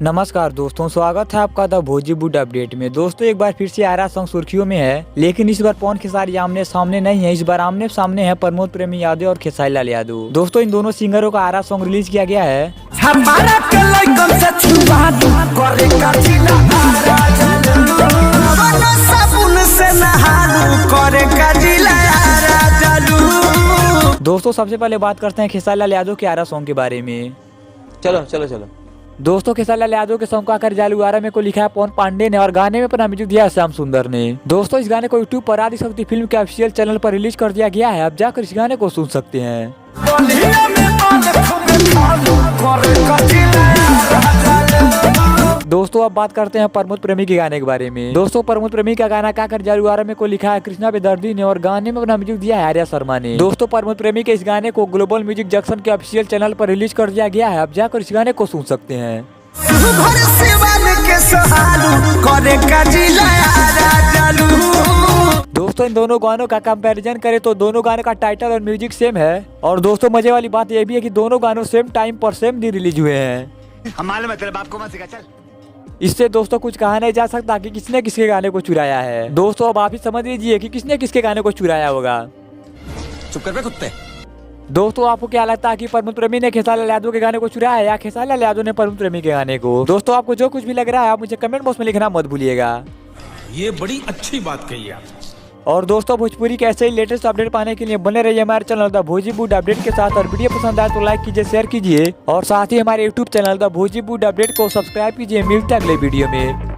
नमस्कार दोस्तों, स्वागत है आपका द भोजीवुड अपडेट में। दोस्तों एक बार फिर से आरा सॉन्ग सुर्खियों में है, लेकिन इस बार पवन खेसारी आमने सामने नहीं है। इस बार आमने सामने है प्रमोद प्रेमी यादव और खेसारी लाल यादव। दोस्तों इन दोनों सिंगरों का आरा सॉन्ग रिलीज किया गया है। दोस्तों सबसे पहले बात करते हैं खेसारी लाल यादव के आरा सॉन्ग के बारे में। चलो। दोस्तों खेसारी लाल यादव के सॉन्ग का आकर जालू आरा में को लिखा है पवन पांडे ने और गाने में अपना म्यूजिक दिया है श्याम सुंदर ने। दोस्तों इस गाने को यूट्यूब पर आदिशक्ति फिल्म के ऑफिशियल चैनल पर रिलीज कर दिया गया है। अब जाकर इस गाने को सुन सकते हैं। दोस्तों अब बात करते हैं प्रमोद प्रेमी के गाने के बारे में। दोस्तों प्रमोद प्रेमी का गाना का कर जालू आरा में को लिखा है कृष्णा बेदर्दी ने और गाने में अपना म्यूजिक दिया है आर्या शर्मा ने। दोस्तों प्रमोद प्रेमी के इस गाने को ग्लोबल म्यूजिक जंक्शन के ऑफिशियल चैनल पर रिलीज कर दिया गया है। अब जाकर इस गाने को सुन सकते हैं। दोस्तों इन दोनों गानों का कंपैरिजन करें तो दोनों गानों का टाइटल और म्यूजिक सेम है। और दोस्तों मजे वाली बात यह भी है कि दोनों गानों सेम टाइम पर सेम दिन रिलीज हुए हैं। हमारे मतलब आपको मत सिखा चल। इससे दोस्तों कुछ कहा नहीं जा सकता कि किसने किसके गाने को चुराया है। दोस्तों अब आप ही समझ लीजिए कि किसने किसके गाने को चुराया होगा। चुप कर बे कुत्ते। दोस्तों आपको क्या लगता है कि प्रमोद प्रेमी ने खेसारी लाल यादव के गाने को चुराया या खेसारी लाल यादव ने प्रमोद प्रेमी के गाने को? दोस्तों आपको जो कुछ भी लग रहा है आप मुझे कमेंट बॉक्स में लिखना मत भूलिएगा। ये बड़ी अच्छी बात कही आप। और दोस्तों भोजपुरी के ऐसे ही लेटेस्ट अपडेट पाने के लिए बने रहिए हमारे चैनल द भोजीवुड अपडेट के साथ। और वीडियो पसंद आए तो लाइक कीजिए, शेयर कीजिए और साथ ही हमारे यूट्यूब चैनल द भोजीवुड अपडेट को सब्सक्राइब कीजिए। मिलते हैं अगले वीडियो में।